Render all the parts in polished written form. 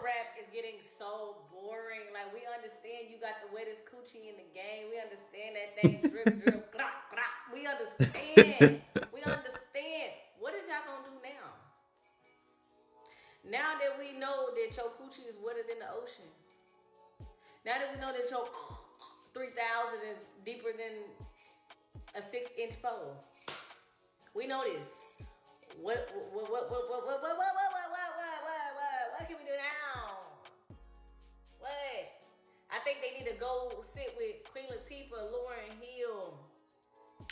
rap is getting so boring. Like, we understand you got the wettest coochie in the game. We understand that thing drip, drip, grop, grop. We understand. We understand. What is y'all gonna do now? Now that we know that your coochie is wetter than the ocean. Now that we know that your 3,000 is deeper than a 6-inch pole. We know this. What can we do now? What? I think they need to go sit with Queen Latifah, Lauryn Hill.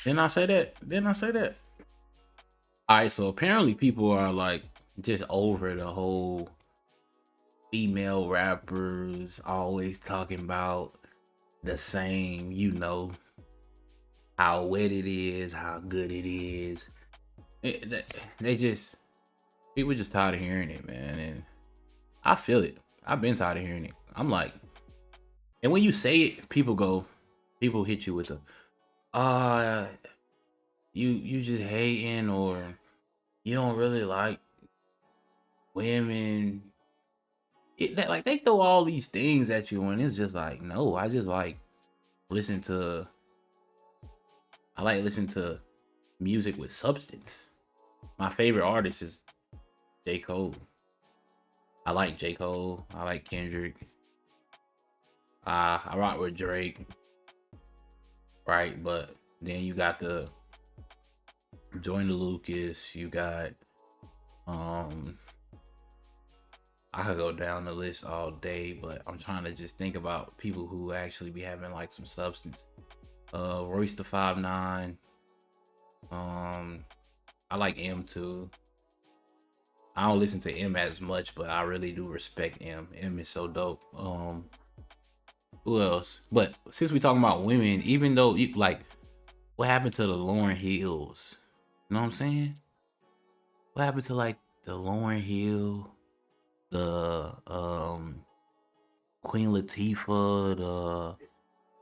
Didn't I say that? All right, so apparently people are like just over the whole female rappers always talking about the same, how wet it is, how good it is. People just tired of hearing it, man. And I feel it. I've been tired of hearing it. I'm like, and when you say it, people hit you with a, you just hating, or you don't really like women. Like they throw all these things at you, and it's just like, no, I like listen to music with substance. My favorite artist is J. Cole. I like J. Cole. I like Kendrick. I rock with Drake. Right, but then you got the Joyner Lucas. You got I could go down the list all day, but I'm trying to just think about people who actually be having like some substance. Royce the 5'9". I like M too. I don't listen to M as much, but I really do respect M. M is so dope. Who else? But since we talking about women, even though like, what happened to the Lauryn Hills? You know what I'm saying? What happened to like the Lauryn Hill, the Queen Latifah, the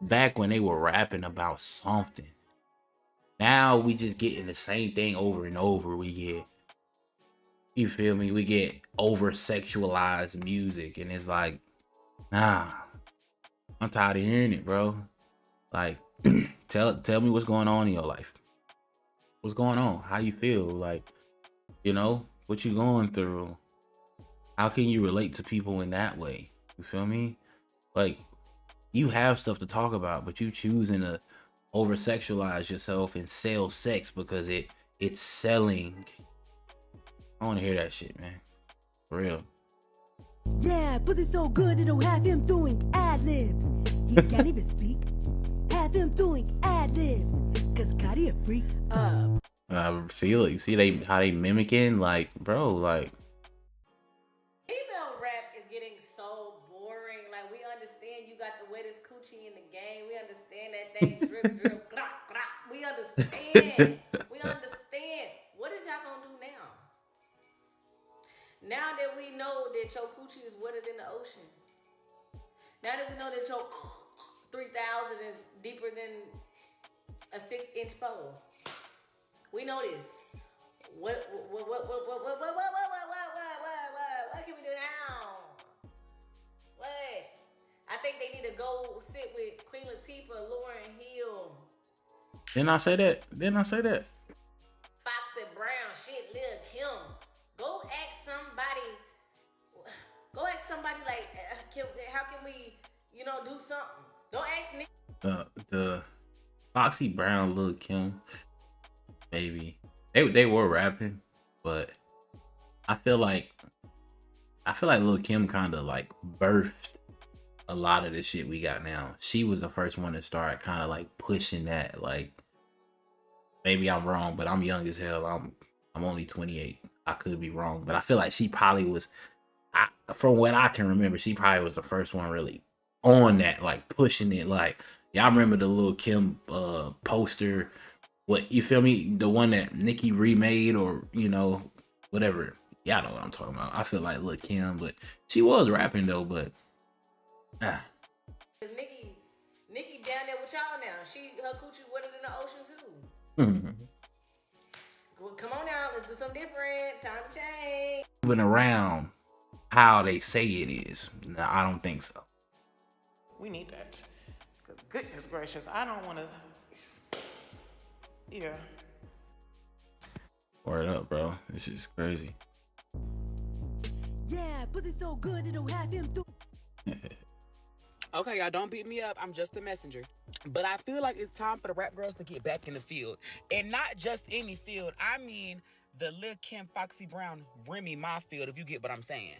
back when they were rapping about something? Now we just getting the same thing over and over. We get, you feel me? We get over sexualized music, and it's like, nah, I'm tired of hearing it, bro. Like, tell me what's going on in your life. What's going on? How you feel? Like, what you going through? How can you relate to people in that way? You feel me? Like, you have stuff to talk about, but you choosing to over sexualize yourself and sell sex because it's selling. I want to hear that shit, man. For real. Yeah, pussy's so good it'll have him doing ad-libs. He can't even speak. Have him doing ad-libs. Cause Gotti a freak. You see how they mimicking? Like, bro, like. Female rap is getting so boring. Like, we understand you got the wettest coochie in the game. We understand that thing drip, drip, grop, grop. We understand. We understand. What is y'all gonna do now? Now that we know that your coochie is wetter than the ocean. Now that we know that your 3,000 is deeper than a 6-inch pole. We know this. What can we do now? What? I think they need to go sit with Queen Latifah, Lauryn Hill. Didn't I say that? Foxy Brown, shit, Lil Kim. Go ask somebody like, how can we, do something? Go ask Nick. The Foxy Brown, Lil Kim, maybe they were rapping, but I feel like Lil Kim kind of like birthed a lot of the shit we got now. She was the first one to start kind of like pushing that. Like, maybe I'm wrong, but I'm young as hell. I'm only 28. I could be wrong, but I feel like she probably was. From what I can remember, she probably was the first one really on that, like pushing it. Like, y'all remember the Lil Kim poster? What, you feel me? The one that Nicki remade, or whatever. Y'all know what I'm talking about. I feel like Lil Kim, but she was rapping though. But Nicki down there with y'all now. Her coochie wetter than the ocean too. Come on now, let's do something different. Time to change. Moving around. how they say it is. No, I don't think so. We need that. Because goodness gracious, I don't want to. Yeah. Word up, bro. This is crazy. Yeah, pussy so good it'll have him do. Okay, y'all, don't beat me up. I'm just a messenger. But I feel like it's time for the rap girls to get back in the field. And not just any field. I mean the Lil Kim, Foxy Brown, Remy Ma field, if you get what I'm saying.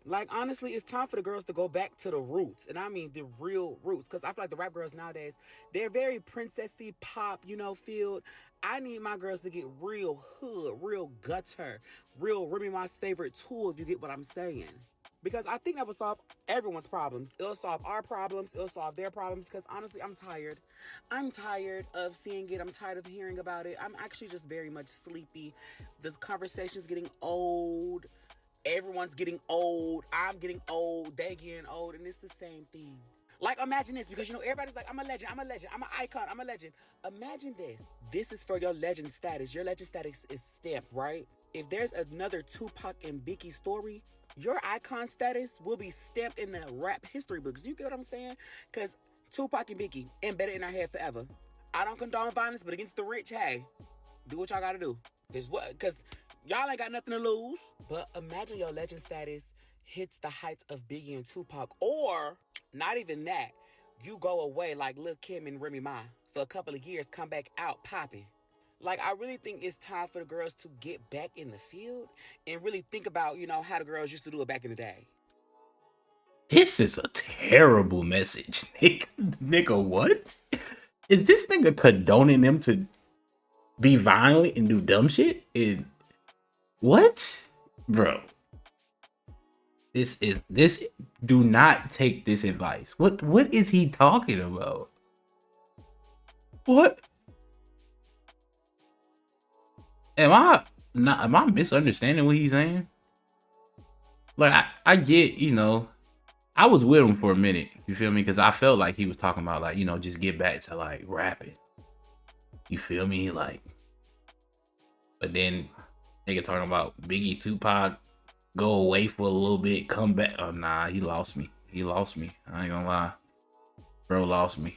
Like, honestly, it's time for the girls to go back to the roots. And I mean the real roots. Because I feel like the rap girls nowadays, they're very princessy pop, field. I need my girls to get real hood, real gutter, real Remy Ma's favorite tool, if you get what I'm saying. Because I think that would solve everyone's problems. It'll solve our problems. It'll solve their problems. Because honestly, I'm tired. I'm tired of seeing it. I'm tired of hearing about it. I'm actually just very much sleepy. The conversation's getting old. Everyone's getting old. I'm getting old. They getting old. And it's the same thing. Like, imagine this, because, everybody's like, I'm a legend, I'm a legend, I'm an icon, I'm a legend. Imagine this. This is for your legend status. Your legend status is stamped, right? If there's another Tupac and Biggie story, your icon status will be stamped in the rap history books. You get what I'm saying? Because Tupac and Biggie embedded in our head forever. I don't condone violence, but against the rich, hey, do what y'all gotta do. Because y'all ain't got nothing to lose. But imagine your legend status hits the heights of Biggie and Tupac, or not even that. You go away like Lil Kim and Remy Ma for a couple of years, come back out popping. Like, I really think it's time for the girls to get back in the field and really think about, how the girls used to do it back in the day. This is a terrible message, nigga. What is this nigga condoning them to be violent and do dumb shit? What, bro? This. Do not take this advice. What is he talking about? What? Am I misunderstanding what he's saying? Like, I get, I was with him for a minute, you feel me? Because I felt like he was talking about, like, just get back to, like, rapping. You feel me? Like, but then nigga talking about Biggie, Tupac, go away for a little bit, come back. Oh, nah, he lost me. I ain't gonna lie. Bro lost me.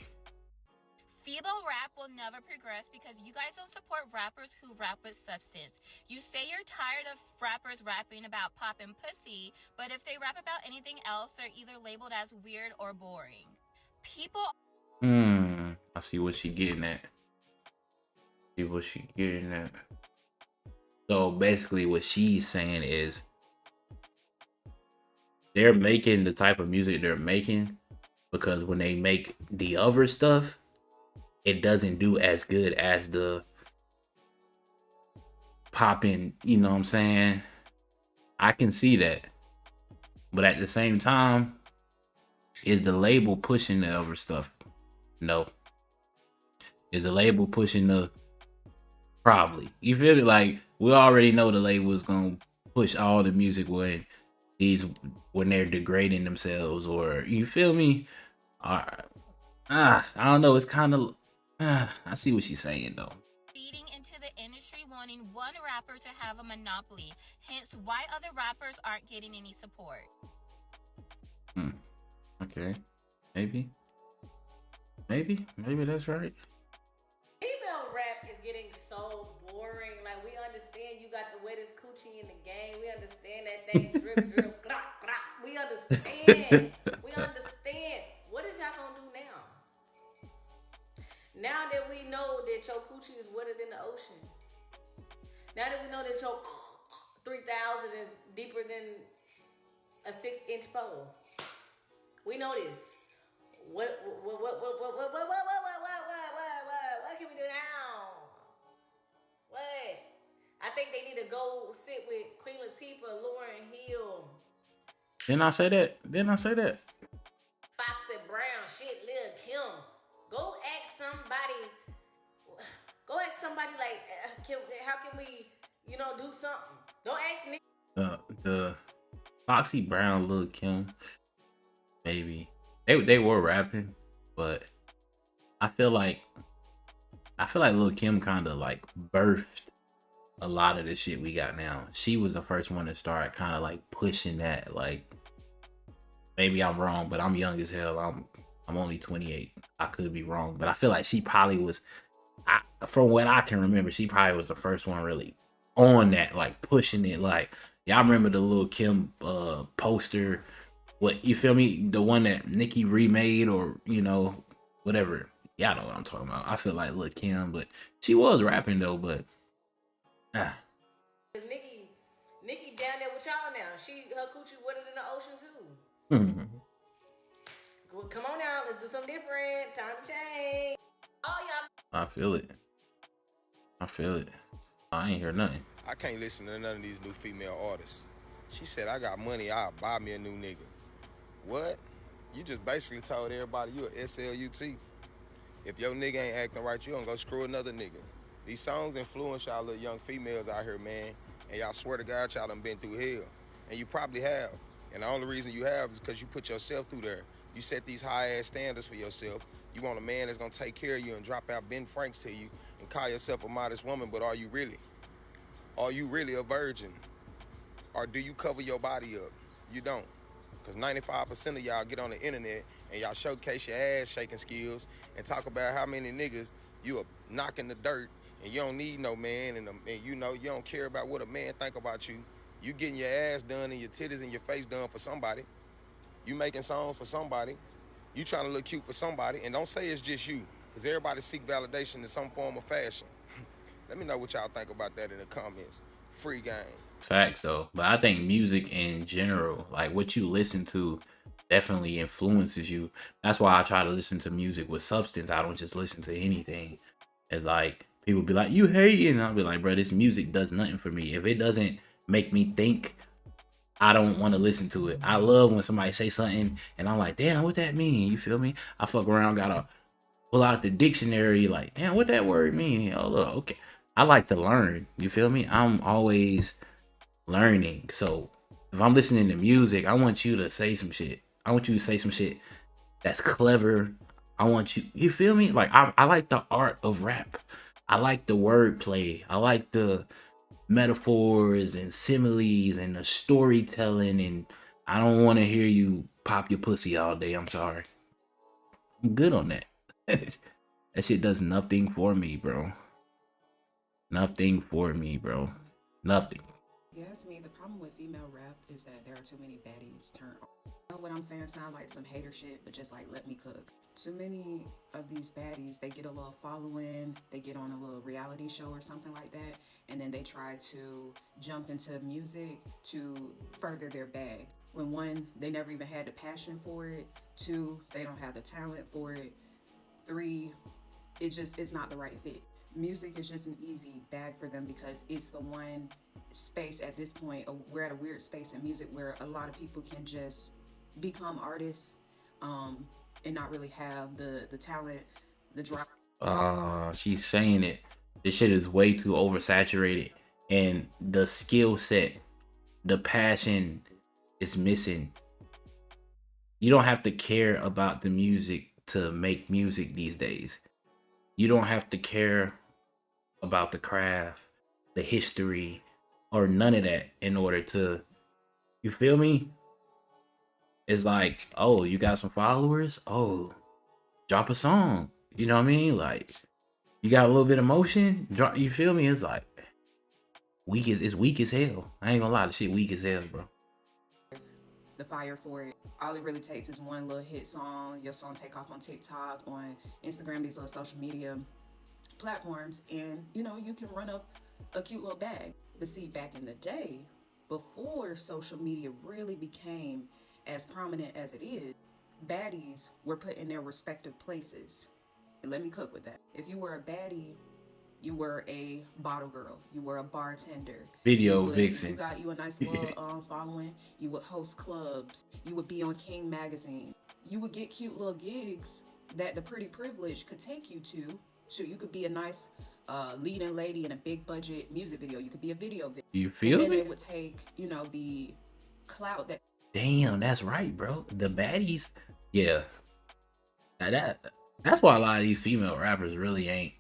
Female rap will never progress because you guys don't support rappers who rap with substance. You say you're tired of rappers rapping about pop and pussy, but if they rap about anything else, they're either labeled as weird or boring. People. I see what she getting at. So basically what she's saying is they're making the type of music they're making because when they make the other stuff, it doesn't do as good as the popping, you know what I'm saying? I can see that. But at the same time, is the label pushing the other stuff? No. Is the label pushing the... Probably. You feel me? Like, we already know the label is going to push all the music when they're degrading themselves, or, you feel me? I don't know. It's kind of... I see what she's saying, though. Feeding into the industry wanting one rapper to have a monopoly, hence why other rappers aren't getting any support. Okay. Maybe that's right. Female rap is getting so boring. Like, we understand you got the wettest coochie in the game. We understand that thing drip, drip, grop, grop. We understand. What is y'all gonna do now? Now that we know that your coochie is wetter than the ocean. Now that we know that your 3000 is deeper than a 6-inch pole. We know this. What can we do now? What? I think they need to go sit with Queen Latifah, Lauryn Hill. Didn't I say that? Foxy Brown, shit, Lil Kim. Go ask somebody like, how can we, do something? Don't ask me. The Foxy Brown, Lil Kim, maybe they were rapping, but I feel like Lil Kim kind of like birthed a lot of the shit we got now. She was the first one to start kind of like pushing that. Like, maybe I'm wrong, but I'm young as hell. I'm only 28. I could be wrong, but I feel like she probably was. From what I can remember, she probably was the first one really on that, like pushing it. Like, y'all remember the little Kim poster? What, you feel me? The one that Nicki remade, or whatever. Y'all know what I'm talking about. I feel like Lil Kim, but she was rapping though. But Cause Nikki down there with y'all now. Her coochie wetter than the ocean too. Well, come on now, let's do something different. Time to change. Oh y'all. I feel it. I ain't hear nothing. I can't listen to none of these new female artists. She said, I got money, I'll buy me a new nigga. What? You just basically told everybody you a SLUT. If your nigga ain't acting right, you gonna go screw another nigga. These songs influence y'all little young females out here, man. And y'all swear to God, y'all done been through hell. And you probably have. And the only reason you have is because you put yourself through there. You set these high-ass standards for yourself. You want a man that's gonna take care of you and drop out Ben Franks to you and call yourself a modest woman, but are you really? Are you really a virgin? Or do you cover your body up? You don't. Because 95% of y'all get on the internet and y'all showcase your ass shaking skills and talk about how many niggas you are knocking the dirt and you don't need no man and you don't care about what a man think about you. You getting your ass done and your titties and your face done for somebody. You making songs for somebody. You trying to look cute for somebody. And don't say it's just you, because everybody seek validation in some form of fashion. Let me know what y'all think about that in the comments. Free game. Facts though. But I think music in general, like what you listen to, definitely influences you. That's why I try to listen to music with substance. I don't just listen to anything. It's like people be like, you hating. I'll be like, bro, this music does nothing for me. If it doesn't make me think, I don't want to listen to it. I love when somebody say something and I'm like, damn, what that mean? You feel me? I fuck around, gotta pull out the dictionary, like, damn, what that word mean? Oh, look, okay. I like to learn. You feel me? I'm always learning. So if I'm listening to music, I want you to say some shit. I want you to say some shit that's clever. I want you feel me? Like, I like the art of rap. I like the wordplay. I like the metaphors and similes and the storytelling, and I don't want to hear you pop your pussy all day. I'm sorry. I'm good on that. That shit does nothing for me, bro. Nothing for me, bro. Nothing. Yes, me. The problem with female rap is that there are too many baddies turned on. You know what I'm saying? Sound like some hater shit, but just like, let me cook. Too many of these baddies, they get a little following, they get on a little reality show or something like that, and then they try to jump into music to further their bag. When one, they never even had the passion for it. Two, they don't have the talent for it. Three, it's not the right fit. Music is just an easy bag for them because it's the one space at this point. We're at a weird space in music where a lot of people can just become artists and not really have the talent, the drive. She's saying it. This shit is way too oversaturated, and the skill set, the passion is missing. You don't have to care about the music to make music these days. You don't have to care about the craft, the history, or none of that in order to, you feel me? It's like, oh, you got some followers? Oh, drop a song. You know what I mean? Like, you got a little bit of motion? Drop, you feel me? It's like, it's weak as hell. I ain't gonna lie, the shit weak as hell, bro. The fire for it. All it really takes is one little hit song. Your song take off on TikTok, on Instagram, these little social media platforms, and you can run up a cute little bag. But see, back in the day, before social media really became as prominent as it is, baddies were put in their respective places. And let me cook with that. If you were a baddie, you were a bottle girl. You were a bartender. Video vixen. You got you a nice little following. You would host clubs. You would be on King Magazine. You would get cute little gigs that the pretty privileged could take you to. So you could be a nice leading lady in a big budget music video. You could be a video video. You feel and then me? it would take, the clout that. Damn, that's right, bro. The baddies. Yeah. Now that's why a lot of these female rappers really ain't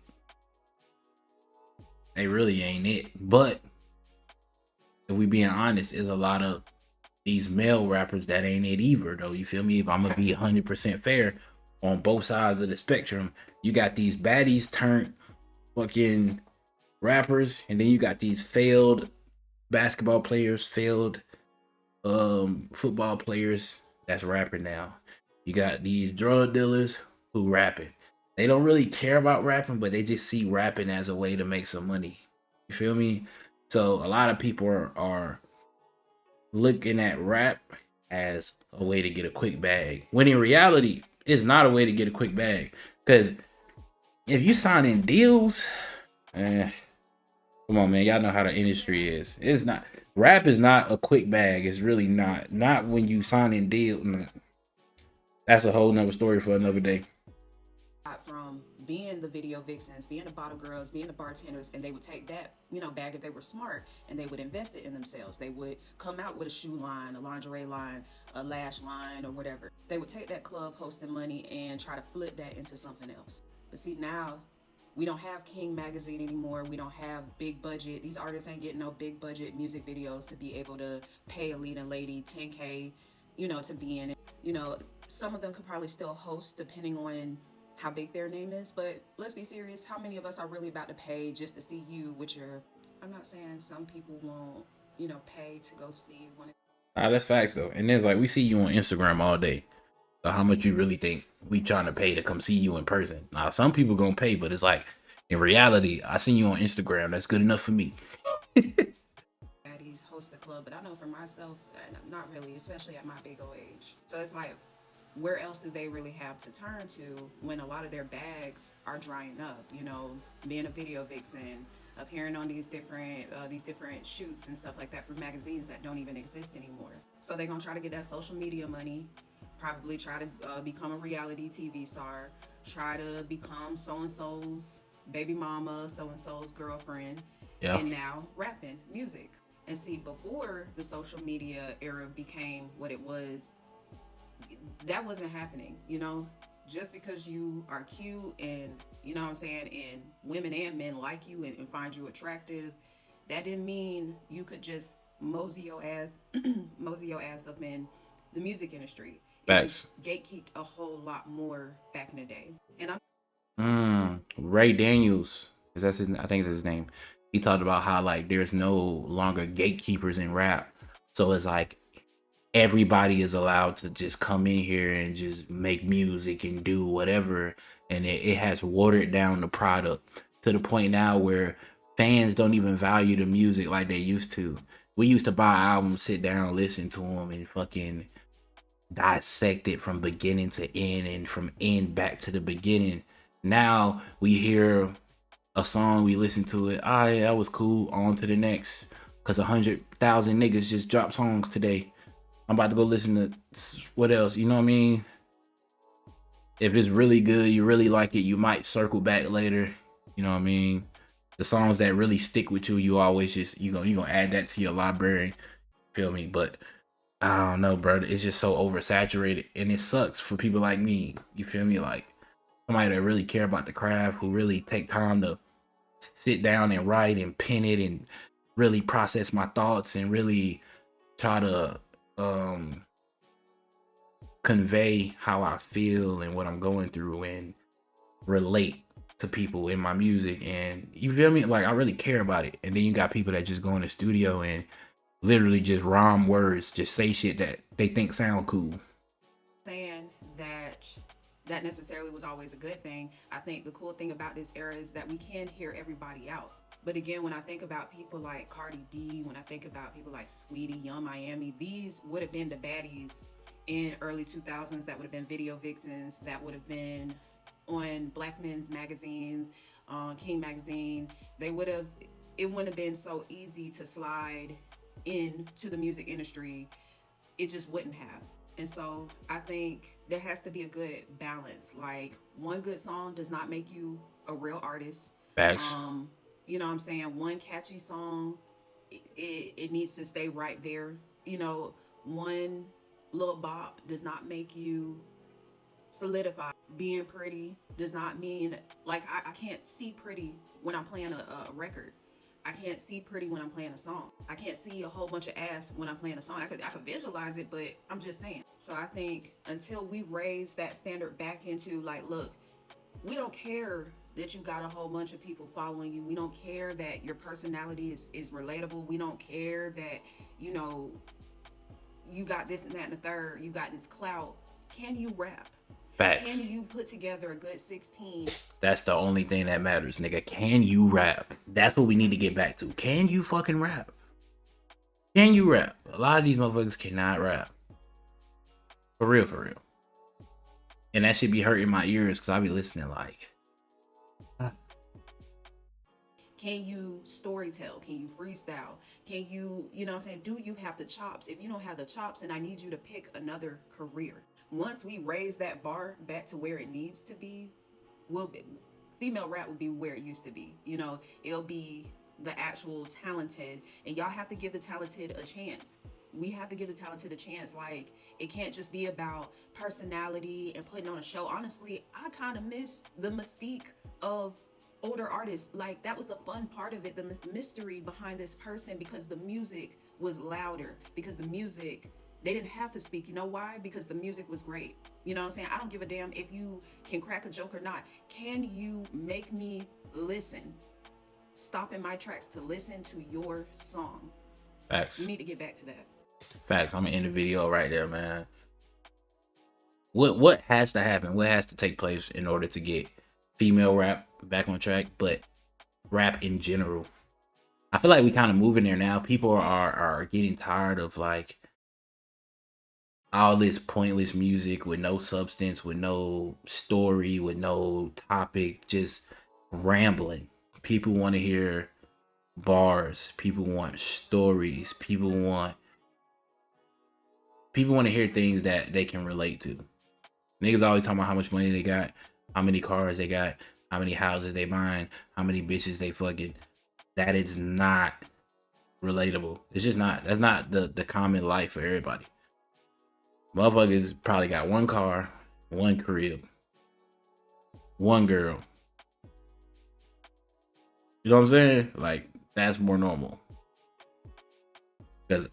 They really ain't it. But if we being honest, there's a lot of these male rappers that ain't it either, though. You feel me? If I'm gonna be 100% fair on both sides of the spectrum, you got these baddies turned fucking rappers, and then you got these failed basketball players, failed football players that's rapping now. You got these drug dealers who rapping. They don't really care about rapping, but they just see rapping as a way to make some money. You feel me? So a lot of people are looking at rap as a way to get a quick bag. When in reality, it's not a way to get a quick bag. Cause if you signing deals, eh, come on, man. Y'all know how the industry is. It's not rap is not a quick bag. It's really not. Not when you signing deal. That's a whole nother story for another day. From being the video vixens, being the bottle girls, being the bartenders, and they would take that, bag if they were smart, and they would invest it in themselves. They would come out with a shoe line, a lingerie line, a lash line, or whatever. They would take that club hosting money and try to flip that into something else. But see, now we don't have King Magazine anymore. We don't have big budget. These artists ain't getting no big budget music videos to be able to pay a leading lady 10K, to be in it. Some of them could probably still host depending on how big their name is, but let's be serious. How many of us are really about to pay just to see you with your, I'm not saying some people won't, pay to go see one. That's facts though. And then like we see you on Instagram all day. So how much you really think we trying to pay to come see you in person? Now some people gonna pay, but it's like in reality, I seen you on Instagram. That's good enough for me. Baddies host the club, but I know for myself, not really, especially at my big old age. So it's like, where else do they really have to turn to when a lot of their bags are drying up? Being a video vixen, appearing on these different shoots and stuff like that for magazines that don't even exist anymore. So they're gonna try to get that social media money, probably try to become a reality TV star, try to become so and so's baby mama, so and so's girlfriend, Yeah. and now rapping music. And see, before the social media era became what it was, that wasn't happening. Just because you are cute and what I'm saying, and women and men like you and find you attractive, that didn't mean you could just mosey your ass mosey your ass up in the music industry. It was Facts. gatekeeped a whole lot more back in the day. And Ray Daniels, is that's his? I think that's his name. He talked about how like there's no longer gatekeepers in rap, so it's like everybody is allowed to just come in here and just make music and do whatever, and it has watered down the product to the point now where fans don't even value the music like they used to. We used to buy albums, sit down, listen to them, and fucking dissect it from beginning to end and from end back to the beginning. Now we hear a song, we listen to it. Ah, yeah, that was cool. On to the next. Cause 100,000 niggas just dropped songs today. I'm about to go listen to what else. You know what I mean? If it's really good, you really like it, you might circle back later. You know what I mean? The songs that really stick with you, you always just you gonna add that to your library. Feel me? But I don't know, bro. It's just so oversaturated, and it sucks for people like me. You feel me? Like somebody that really care about the craft, who really take time to sit down and write and pen it and really process my thoughts and really try to convey how I feel and what I'm going through and relate to people in my music. And you feel me? Like I really care about it. And then you got people that just go in the studio and literally just rhyme words, just say shit that they think sound cool. saying that necessarily was always a good thing. I think the cool thing about this era is that we can hear everybody out. But again, when I think about people like Cardi B, when I think about people like Sweetie, Young Miami, these would have been the baddies in early 2000s that would have been video vixens, that would have been on Black men's magazines, King magazine. They would have, it wouldn't have been so easy to slide into the music industry. It just wouldn't have. And so I think there has to be a good balance. Like one good song does not make you a real artist. Facts. You know what I'm saying? One catchy song, it needs to stay right there. One little bop does not make you solidify. Being pretty does not mean like I can't see pretty when I'm playing a record. I can't see pretty when I'm playing a song. I can't see a whole bunch of ass when I'm playing a song. I could visualize it, but I'm just saying. So I think until we raise that standard back into like, look, we don't care that you got a whole bunch of people following you. We don't care that your personality is relatable. We don't care that, you know, you got this and that and the third. You got this clout. Can you rap? Facts. Can you put together a good 16? That's the only thing that matters, nigga. Can you rap? That's what we need to get back to. Can you fucking rap? Can you rap? A lot of these motherfuckers cannot rap. For real, for real. And that should be hurting my ears because I be listening like. Can you storytell? Can you freestyle? Can you, you know what I'm saying? Do you have the chops? If you don't have the chops, then I need you to pick another career. Once we raise that bar back to where it needs to be, female rap will be where it used to be. You know, it'll be the actual talented, and y'all have to give the talented a chance. We have to give the talented a chance. Like, it can't just be about personality and putting on a show. Honestly, I kind of miss the mystique of older artists. Like, that was the fun part of it, the mystery behind this person, because the music was louder, because the music, they didn't have to speak. You know why? Because the music was great. You know what I'm saying? I don't give a damn if you can crack a joke or not. Can you make me listen? Stop in my tracks to listen to your song. Facts. We need to get back to that. Facts. I'm gonna end the video right there, man. What has to happen? What has to take place in order to get female rap back on track, but rap in general? I feel like we kind of moving there now. People are getting tired of like all this pointless music with no substance, with no story, with no topic, just rambling. People want to hear bars. People want stories. People want to hear things that they can relate to. Niggas always talking about how much money they got, how many cars they got, how many houses they buying, how many bitches they fucking. That is not relatable. It's just not. That's not the common life for everybody. Motherfuckers probably got one car, one crib, one girl. You know what I'm saying? Like, that's more normal. Because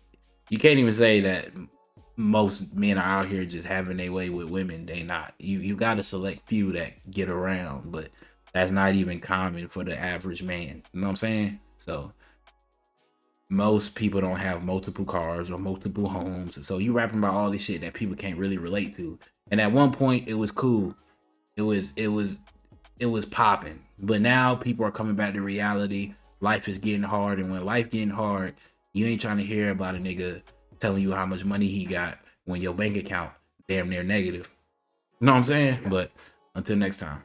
you can't even say that most men are out here just having their way with women. They not. You got to select few that get around, but that's not even common for the average man. You know what I'm saying? So most people don't have multiple cars or multiple homes. So you rapping about all this shit that people can't really relate to. And at one point it was cool. It was popping. But now people are coming back to reality. Life is getting hard, and when life getting hard, you ain't trying to hear about a nigga telling you how much money he got when your bank account damn near negative. You know what I'm saying? But until next time.